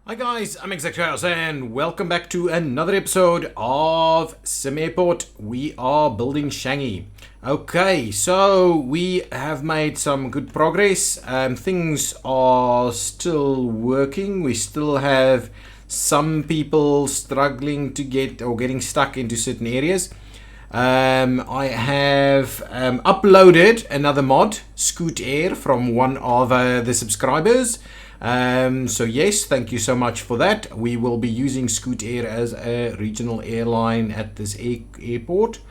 Hi guys, I'm ExactChaos and welcome back to another episode of SimAirport. We are building Changi. Okay, so we have made some good progress. Things are still working. We still have some people struggling to get or getting stuck into certain areas. I have uploaded another mod, Scoot Air, from one of the subscribers. So yes, thank you so much for that. We will be using Scoot Air as a regional airline at this airport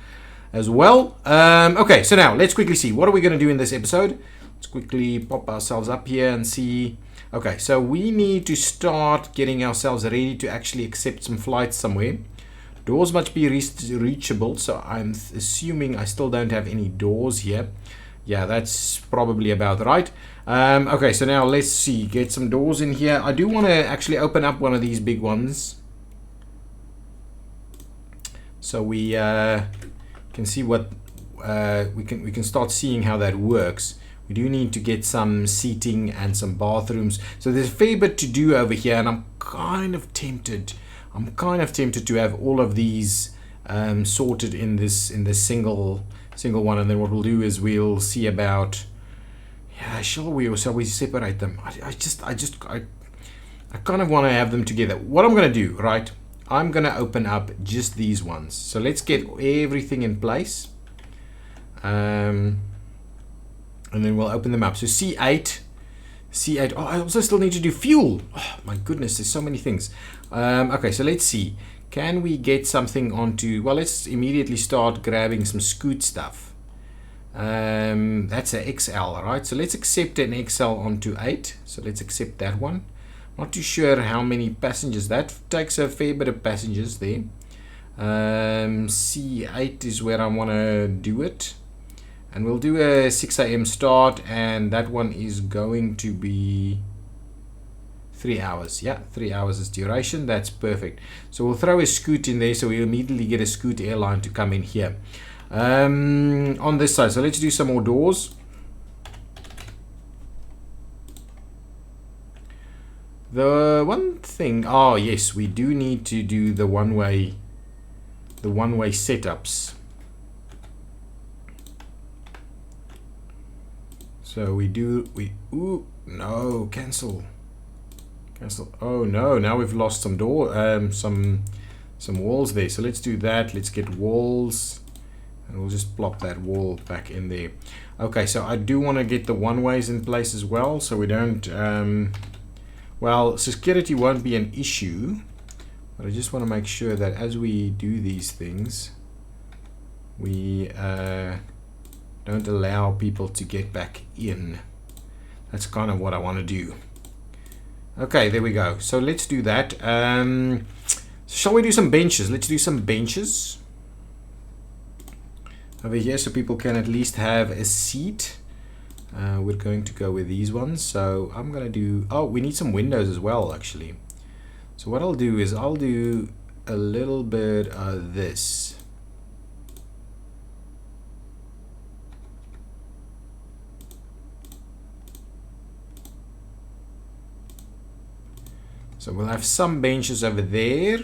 as well. Okay, so now let's quickly see what are we going to do in this episode. Let's quickly pop ourselves up here and see. Okay, so we need to start getting ourselves ready to actually accept some flights somewhere. Doors must be reachable, so I'm assuming I still don't have any doors here. Yeah, that's probably about right. Okay, so now let's see, get some doors in here. I do want to actually open up one of these big ones, so we can see what we can start seeing how that works. We do need to get some seating and some bathrooms, so there's a fair bit to do over here, and I'm kind of tempted to have all of these sorted in this single one, and then what we'll do is we'll see about, yeah, shall we separate them? I kind of want to have them together. What I'm going to do, right, I'm going to open up just these ones. So let's get everything in place, and then we'll open them up. So C8. Oh, I also still need to do fuel. Oh my goodness, there's so many things. Okay, so let's see. Can we get something onto... Well, let's immediately start grabbing some Scoot stuff. That's an XL, right? So let's accept an XL onto 8. So let's accept that one. Not too sure how many passengers. That takes a fair bit of passengers there. C8 is where I want to do it. And we'll do a 6 a.m. start, and that one is going to be 3 hours. Yeah, 3 hours is duration. That's perfect. So we'll throw a Scoot in there, so we'll immediately get a Scoot airline to come in here. On this side, so let's do some more doors. The one thing, oh yes, we do need to do the one-way setups. So ooh, no, cancel. Oh no, now we've lost some some walls there. So let's do that. Let's get walls, and we'll just plop that wall back in there. Okay, so I do want to get the one-ways in place as well, so we don't well, security won't be an issue, but I just want to make sure that as we do these things, we don't allow people to get back in. That's kind of what I want to do. Okay, there we go. So let's do that. Shall we do some benches? Let's do some benches over here so people can at least have a seat. We're going to go with these ones. So I'm going to do... Oh, we need some windows as well, actually. So what I'll do is I'll do a little bit of this. So we'll have some benches over there.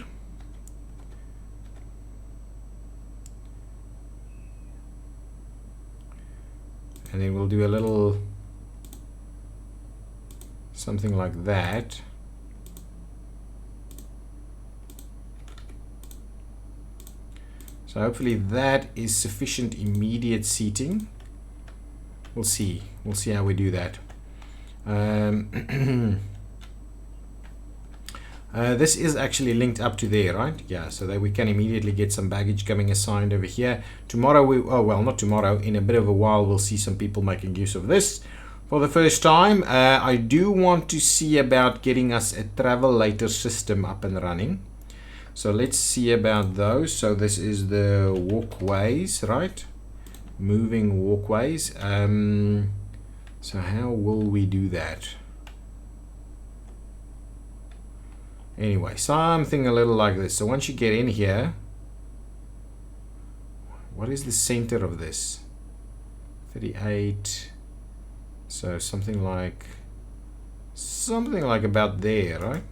And then we'll do a little something like that. So hopefully that is sufficient immediate seating. We'll see. We'll see how we do that. This is actually linked up to there, right? Yeah, so that we can immediately get some baggage coming assigned over here. Tomorrow not tomorrow, in a bit of a while, we'll see some people making use of this for the first time. I do want to see about getting us a travel later system up and running. So let's see about those. So this is the walkways, right? Moving walkways. So how will we do that? Anyway, something a little like this. So once you get in here, what is the center of this? 38. So something like about there, right?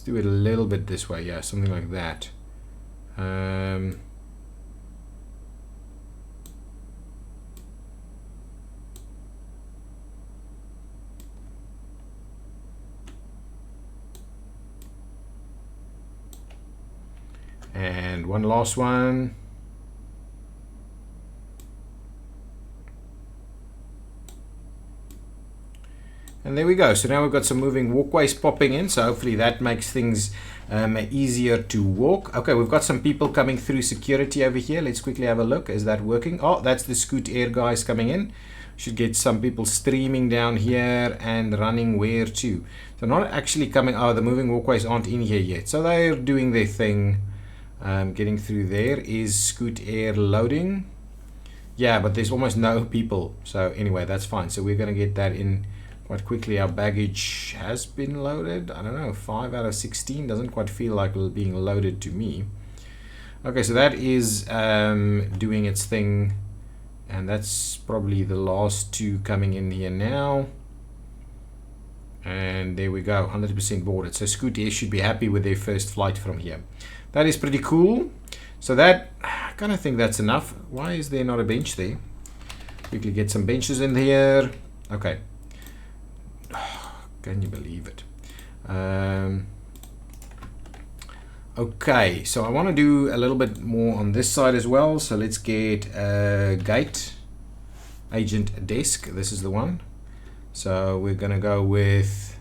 do it a little bit this way, yeah, something like that. And one last one. And there we go. So now we've got some moving walkways popping in. So hopefully that makes things easier to walk. Okay, we've got some people coming through security over here. Let's quickly have a look. Is that working? Oh, that's the Scoot Air guys coming in. Should get some people streaming down here and running where to. So not actually coming. Oh, the moving walkways aren't in here yet. So they're doing their thing. Getting through there. Is Scoot Air loading? Yeah, but there's almost no people. So anyway, that's fine. So we're going to get that in quite quickly. Our baggage has been loaded. I don't know, 5 out of 16 doesn't quite feel like being loaded to me. Okay, so that is doing its thing, and that's probably the last two coming in here now. And there we go, 100% boarded. So Scoot Air should be happy with their first flight from here. That is pretty cool. So that, I kind of think that's enough. Why is there not a bench there? Quickly get some benches in here. Okay. Can you believe it? Okay, so I want to do a little bit more on this side as well. So let's get a gate agent desk. This is the one. So we're gonna go with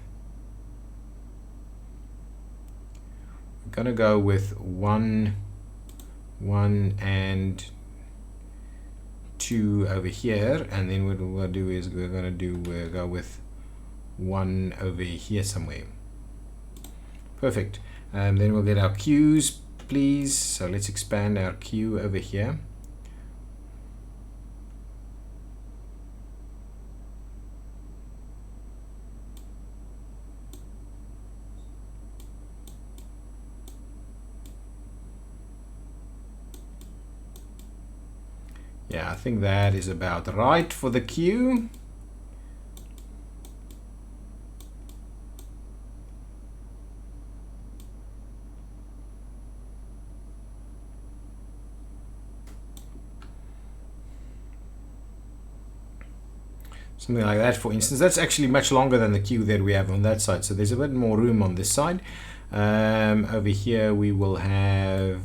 one and two over here, and then what we'll do is we'll go with one over here somewhere. Perfect. And then we'll get our queues, please. So let's expand our queue over here. Yeah, I think that is about right for the queue. Something like that, for instance. That's actually much longer than the queue that we have on that side, so there's a bit more room on this side. Over here we will have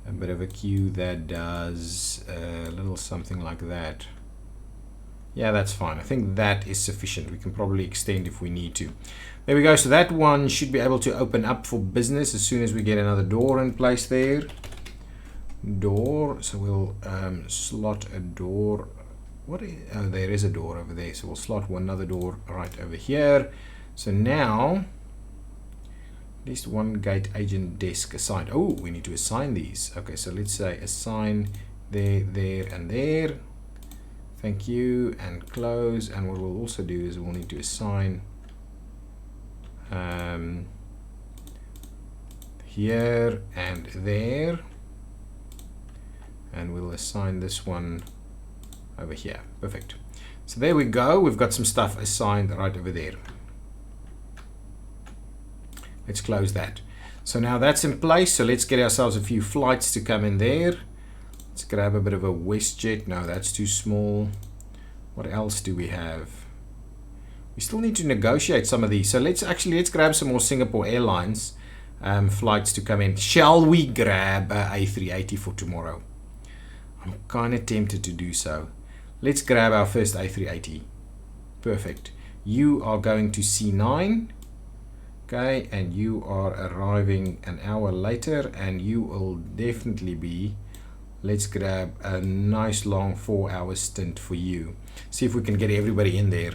a bit of a queue that does a little something like that. Yeah, that's fine. I think that is sufficient. We can probably extend if we need to. There we go. So that one should be able to open up for business as soon as we get another door in place there. Door. So we'll slot a door. Oh, there is a door over there. So we'll slot another door right over here. So now, at least one gate agent desk assigned. Oh, we need to assign these. Okay, so let's say assign there, there, and there. Thank you, and close. And what we'll also do is we'll need to assign here and there. And we'll assign this one over here. Perfect. So there we go. We've got some stuff assigned right over there. Let's close that. So now that's in place. So let's get ourselves a few flights to come in there. Let's grab a bit of a WestJet. No, that's too small. What else do we have? We still need to negotiate some of these. So let's grab some more Singapore Airlines flights to come in. Shall we grab a A380 for tomorrow? I'm kind of tempted to do so. Let's grab our first A380. Perfect. You are going to C9. Okay, and you are arriving an hour later, and you will definitely be, let's grab a nice long 4-hour stint for you. See if we can get everybody in there.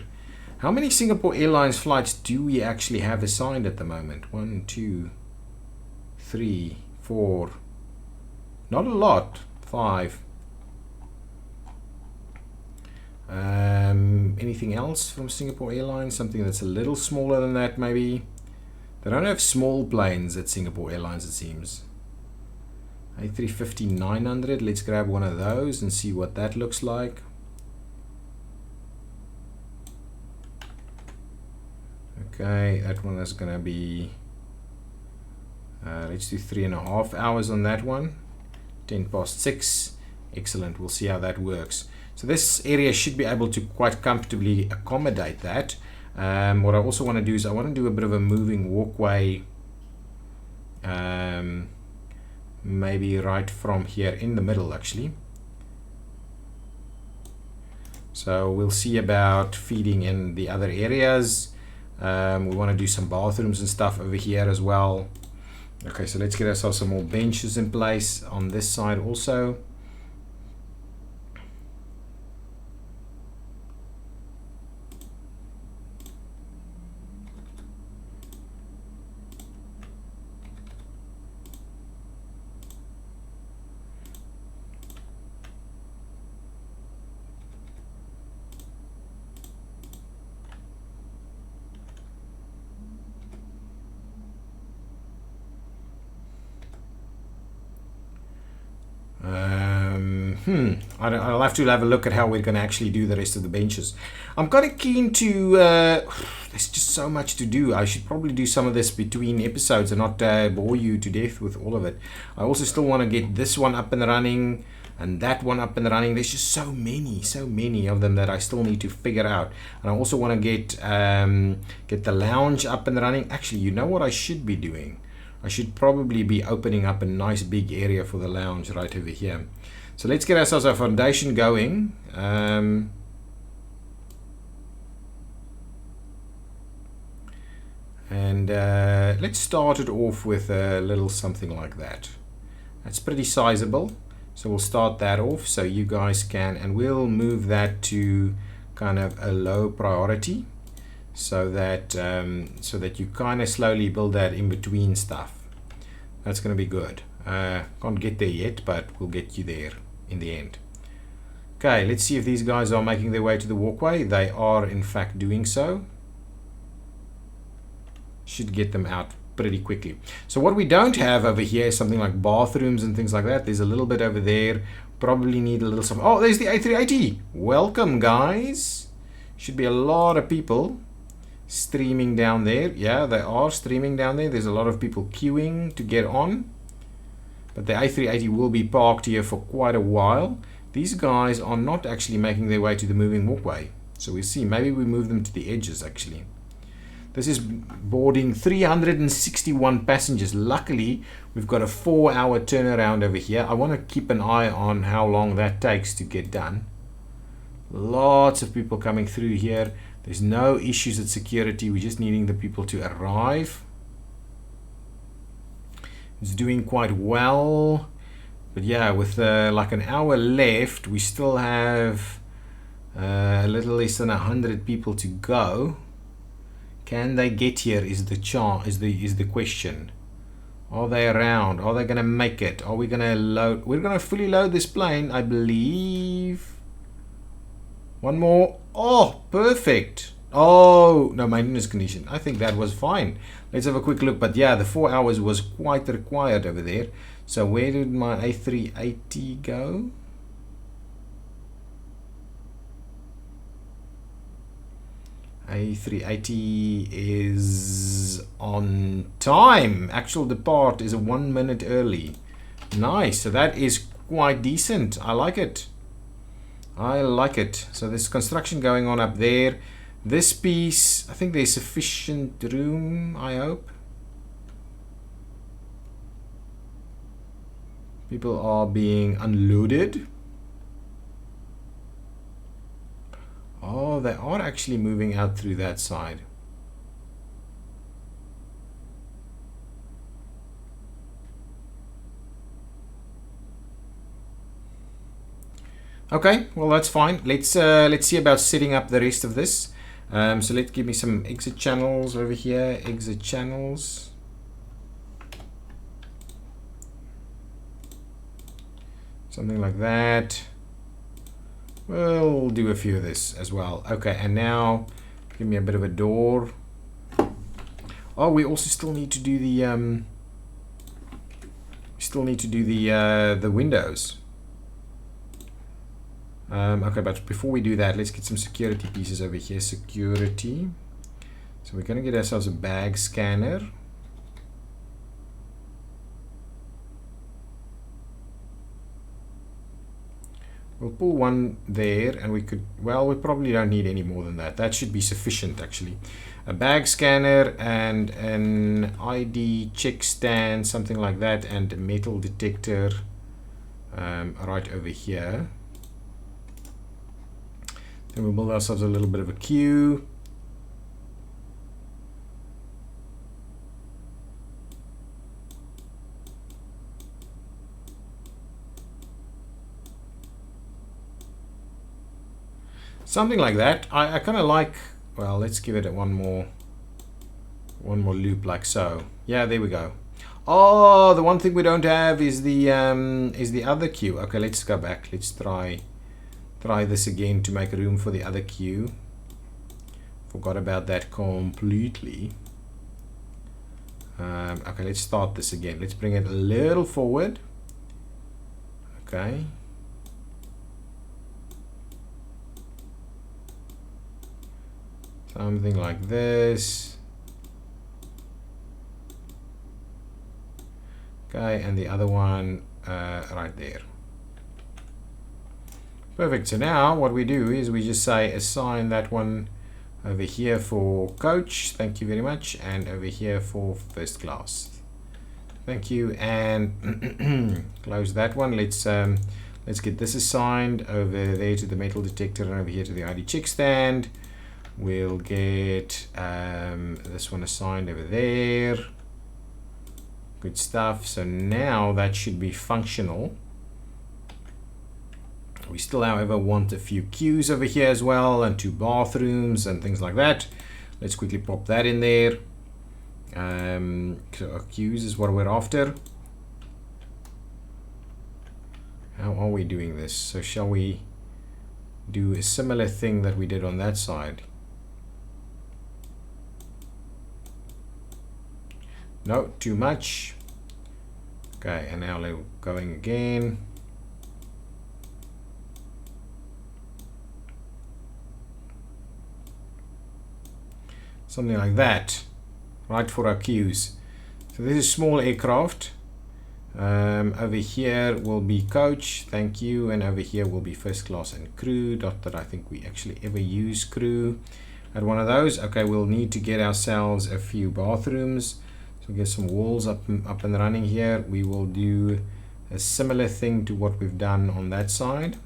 How many Singapore Airlines flights do we actually have assigned at the moment? 1, 2, 3, 4. Not a lot. 5. Anything else from Singapore Airlines? Something that's a little smaller than that, maybe? They don't have small planes at Singapore Airlines, it seems. A350-900, let's grab one of those and see what that looks like. Okay, that one is going to be Let's do 3.5 hours on that one. 10 past 6. Excellent. We'll see how that works. So this area should be able to quite comfortably accommodate that. What I also want to do is I want to do a bit of a moving walkway, maybe right from here in the middle actually. So we'll see about feeding in the other areas. We want to do some bathrooms and stuff over here as well. Okay, so let's get ourselves some more benches in place on this side also. I'll have to have a look at how we're going to actually do the rest of the benches. I'm kind of keen to, there's just so much to do. I should probably do some of this between episodes and not bore you to death with all of it. I also still want to get this one up and running and that one up and running. There's just so many of them that I still need to figure out. And I also want to get the lounge up and running. Actually, you know what I should be doing? I should probably be opening up a nice big area for the lounge right over here. So let's get ourselves our foundation going. Let's start it off with a little something like that. That's pretty sizable. So we'll start that off so you guys can, and we'll move that to kind of a low priority so that you kind of slowly build that in between stuff. That's going to be good. Can't get there yet, but we'll get you there in the end. Okay, let's see if these guys are making their way to the walkway. They are in fact doing so. Should get them out pretty quickly. So what we don't have over here is something like bathrooms and things like that. There's a little bit over there. Probably need a little something. Oh, there's the A380. Welcome, guys. Should be a lot of people streaming down there. Yeah, they are streaming down there. There's a lot of people queuing to get on. But the A380 will be parked here for quite a while. These guys are not actually making their way to the moving walkway. So we'll see. Maybe we move them to the edges actually. This is boarding 361 passengers. Luckily, we've got a 4-hour turnaround over here. I want to keep an eye on how long that takes to get done. Lots of people coming through here. There's no issues at security. We're just needing the people to arrive. It's doing quite well. But yeah, with like an hour left, we still have a little less than 100 people to go. Can they get here is the question. Are they around? Are they going to make it? Are we going to load? We're going to fully load this plane, I believe. One more. Oh, perfect. Oh, no, maintenance condition. I think that was fine. Let's have a quick look. But yeah, the 4 hours was quite required over there. So where did my A380 go? A380 is on time. Actual depart is 1 minute early. Nice. So that is quite decent. I like it. I like it. So there's construction going on up there. This piece, I think there's sufficient room, I hope. People are being unloaded. Oh, they are actually moving out through that side. Okay, well that's fine. Let's see about setting up the rest of this. So let's give me some exit channels over here. Exit channels. Something like that. We'll do a few of this as well. Okay, and now give me a bit of a door. Oh, we also still need to do the the windows. Okay, but before we do that, let's get some security pieces over here. Security. So we're going to get ourselves a bag scanner. We'll pull one there, and we could, well, we probably don't need any more than that. That should be sufficient, actually. A bag scanner and an ID check stand, something like that, and a metal detector right over here. Then we'll build ourselves a little bit of a queue. Something like that. I kind of like, well, let's give it one more loop like so. Yeah, there we go. Oh, the one thing we don't have is the other queue. Okay, let's go back. Let's try this again to make room for the other queue. Forgot about that completely. Okay, let's start this again. Let's bring it a little forward. Okay. Something like this. Okay, and the other one right there. Perfect. So now what we do is we just say assign that one over here for coach. Thank you very much. And over here for first class. Thank you. And close that one. Let's get this assigned over there to the metal detector and over here to the ID check stand. We'll get this one assigned over there. Good stuff. So now that should be functional. We still, however, want a few queues over here as well, and 2 bathrooms and things like that. Let's quickly pop that in there. So queues is what we're after. How are we doing this? So shall we do a similar thing that we did on that side? No, too much. Okay, and now we're going again. Something like that, right, for our queues. So this is small aircraft. Over here will be coach, thank you, and over here will be first class and crew. Not that I think we actually ever use crew at one of those. Okay, we'll need to get ourselves a few bathrooms. So get some walls up and running here. We will do a similar thing to what we've done on that side.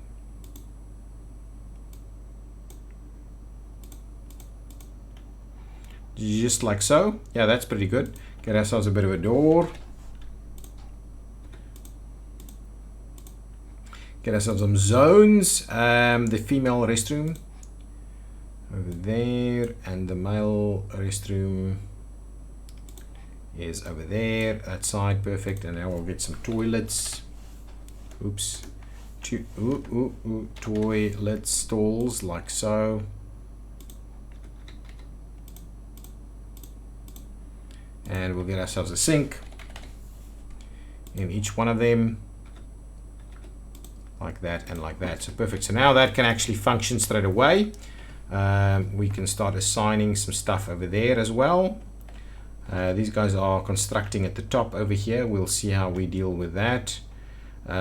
Just like so. Yeah, that's pretty good. Get ourselves a bit of a door. Get ourselves some zones. The female restroom over there, and the male restroom is over there, that side. Perfect. And now we'll get some toilets. Oops. Toilet stalls like so. And we'll get ourselves a sink in each one of them, like that and like that. So perfect. So now that can actually function straight away. We can start assigning some stuff over there as well. These guys are constructing at the top over here. We'll see how we deal with that. We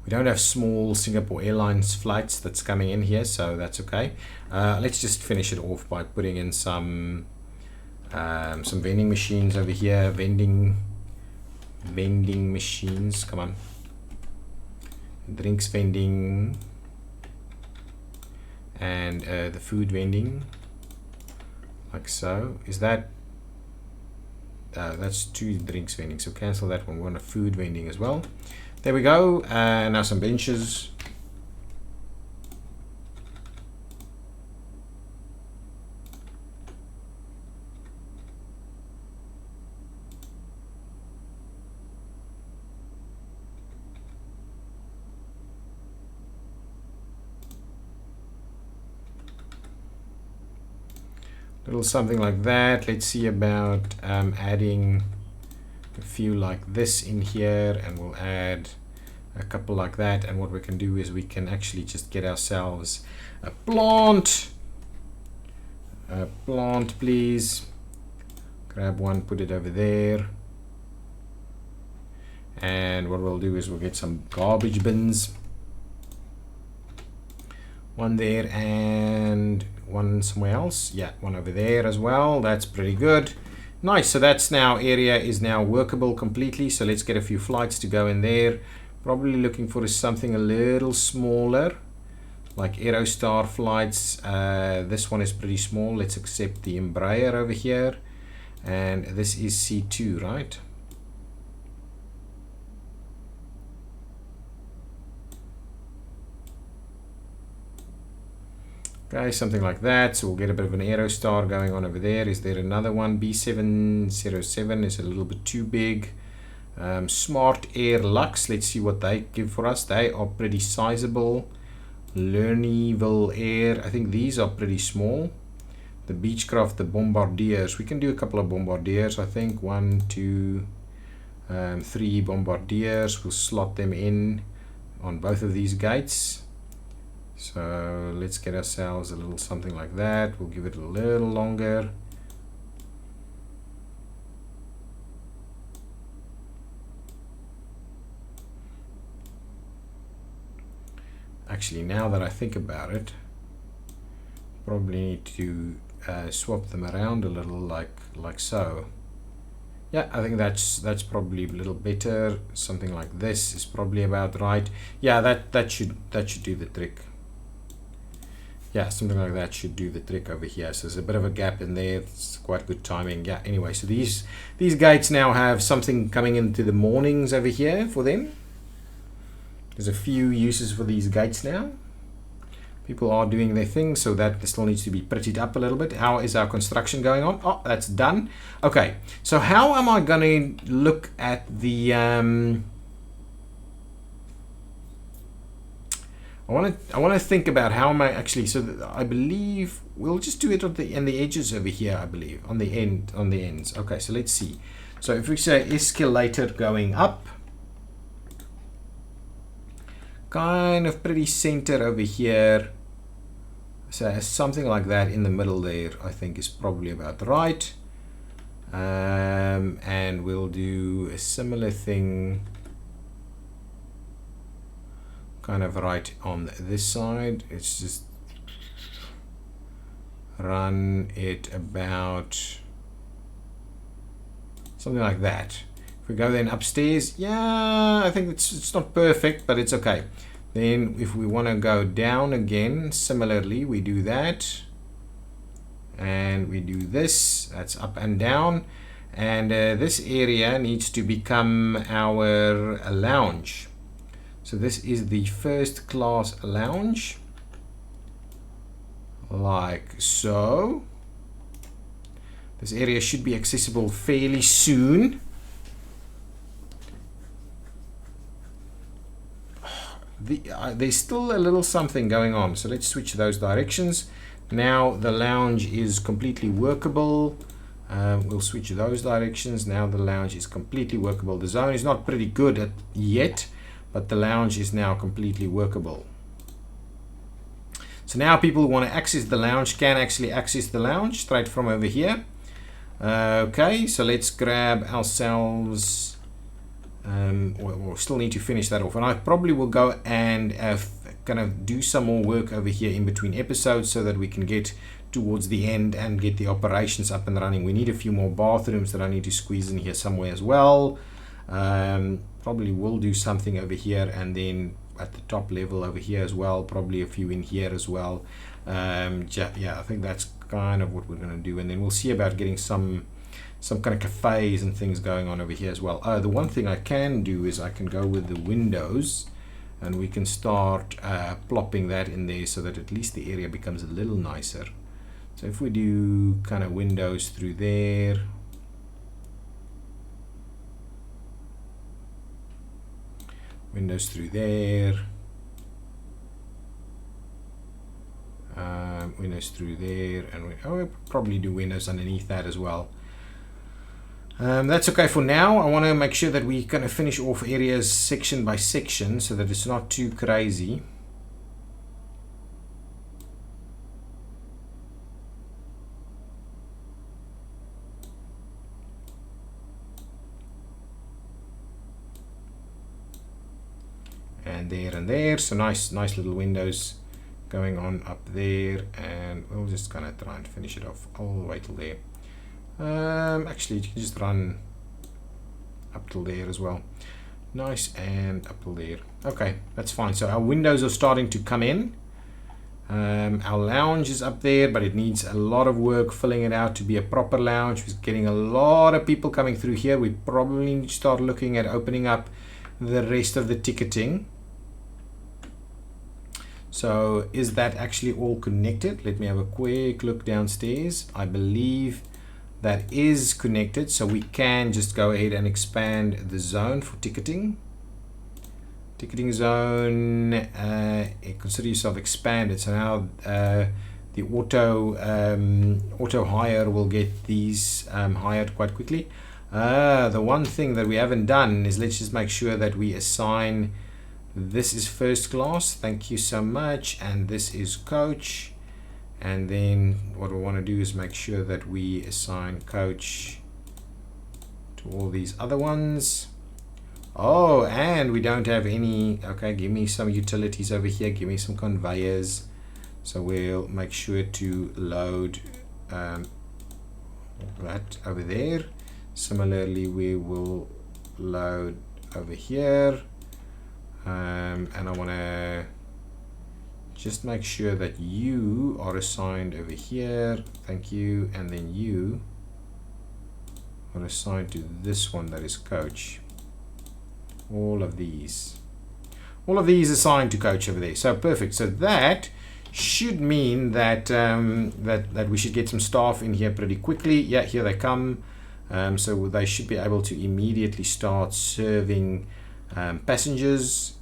don't have small Singapore Airlines flights that's coming in here, so that's okay. Let's just finish it off by putting in some vending machines over here. Vending machines. Come on. Drinks vending and the food vending. Like so. Is that that's 2 drinks vending, so cancel that one. We want a food vending as well. There we go. Now some benches. Little something like that. Let's see about adding a few like this in here, and we'll add a couple like that. And what we can do is we can actually just get ourselves a plant. A plant, please. Grab one, put it over there. And what we'll do is we'll get some garbage bins. One there and one somewhere else. Yeah, one over there as well. That's pretty good. Nice. So that's now, area is now workable completely. So let's get a few flights to go in there. Probably looking for something a little smaller, like Aerostar flights. This one is pretty small. Let's accept the Embraer over here. And this is C2, right? Okay, something like that. So we'll get a bit of an Aerostar going on over there. Is there another one? B707 is a little bit too big. Smart Air Lux. Let's see what they give for us. They are pretty sizable. Lernyville Air. I think these are pretty small. The Beechcraft, the Bombardiers. We can do a couple of Bombardiers, I think. 1, 2, 3 Bombardiers. We'll slot them in on both of these gates. So let's get ourselves a little something like that. We'll give it a little longer. Actually, now that I think about it, probably need to swap them around a little, like so. Yeah, I think that's probably a little better. Something like this is probably about right. Yeah, that should do the trick. Yeah, something like that should do the trick over here. So there's a bit of a gap in there. It's quite good timing. Yeah, anyway, so these gates now have something coming into the mornings over here for them. There's a few uses for these gates now. People are doing their thing, so that still needs to be prettied up a little bit. How is our construction going on? Oh, that's done. Okay, so how am I going to look at the... I want to think about how am I actually, so I believe we'll just do it on the edges over here, I believe, on the ends. Okay, so let's see. So if we say escalator going up, kind of pretty center over here. So something like that in the middle there, I think is probably about right. And we'll do a similar thing kind of right on this side. It's just run it about something like that. If we go then upstairs, yeah, I think it's not perfect, but it's okay. Then if we want to go down again, similarly we do that, and we do this. That's up and down, and this area needs to become our lounge. So this is the first class lounge, like so. This area should be accessible fairly soon. There's still a little something going on, so let's switch those directions. Now the lounge is completely workable. We'll switch those directions. Now the lounge is completely workable. The zone is not pretty good yet, but the lounge is now completely workable. So now people who want to access the lounge can actually access the lounge straight from over here. Okay, so let's grab ourselves, we'll still need to finish that off, and I probably will go and kind of do some more work over here in between episodes so that we can get towards the end and get the operations up and running. We need a few more bathrooms that I need to squeeze in here somewhere as well. Probably will do something over here, and then at the top level over here as well, probably a few in here as well. Yeah, I think that's kind of what we're going to do, and then we'll see about getting some kind of cafes and things going on over here as well. The one thing I can do is I can go with the windows, and we can start plopping that in there so that at least the area becomes a little nicer. So if we do kind of windows through there, windows through there, windows through there, and we'll probably do windows underneath that as well. That's okay for now. I want to make sure that we kind of finish off areas section by section so that it's not too crazy. and there. So nice little windows going on up there, and we'll just kind of try and finish it off all the way till there. Actually, you can just run up till there as well. Nice, and up till there. Okay, that's fine. So our windows are starting to come in. Our lounge is up there, but it needs a lot of work filling it out to be a proper lounge. We're getting a lot of people coming through here. We probably need to start looking at opening up the rest of the ticketing. So is that actually all connected? Let me have a quick look downstairs. I believe that is connected, so we can just go ahead and expand the zone for ticketing. Ticketing zone, consider yourself expanded. So now the auto hire will get these hired quite quickly. The one thing that we haven't done is, let's just make sure that we assign, this is first class, thank you so much, and this is coach. And then what we want to do is make sure that we assign coach to all these other ones. Oh, and we don't have any. Okay, give me some utilities over here, give me some conveyors. So we'll make sure to load that over there. Similarly, we will load over here, and I want to just make sure that you are assigned over here, thank you, and then you are assigned to this one that is coach. All of these assigned to coach over there. So perfect. So that should mean that that we should get some staff in here pretty quickly. Yeah, here they come. So they should be able to immediately start serving passengers.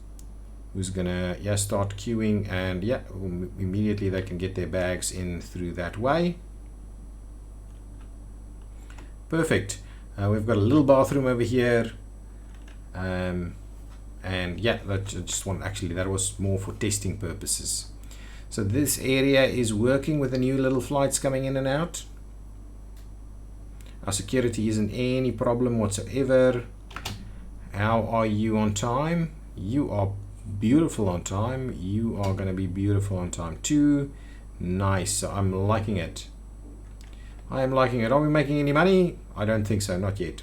Who's gonna start queuing, and immediately they can get their bags in through that way. Perfect. We've got a little bathroom over here. And that just one, actually that was more for testing purposes. So this area is working with the new little flights coming in and out. Our security isn't any problem whatsoever. How are you on time? You are beautiful on time. You are going to be beautiful on time too. Nice. So I'm liking it. I am liking it. Are we making any money? I don't think so, not yet.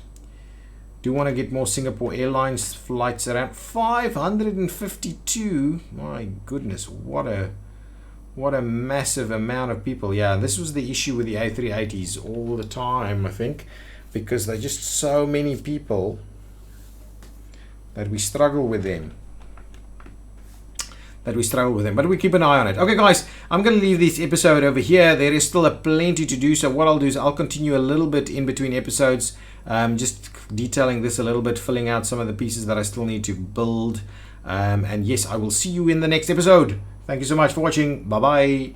Do want to get more Singapore Airlines flights around. 552. My goodness, what a massive amount of people. Yeah, this was the issue with the A380s all the time, I think, because they're just so many people that we struggle with them. But we keep an eye on it. Okay, guys, I'm going to leave this episode over here. There is still a plenty to do, so what I'll do is I'll continue a little bit in between episodes, just detailing this a little bit, filling out some of the pieces that I still need to build. And yes, I will see you in the next episode. Thank you so much for watching. Bye bye.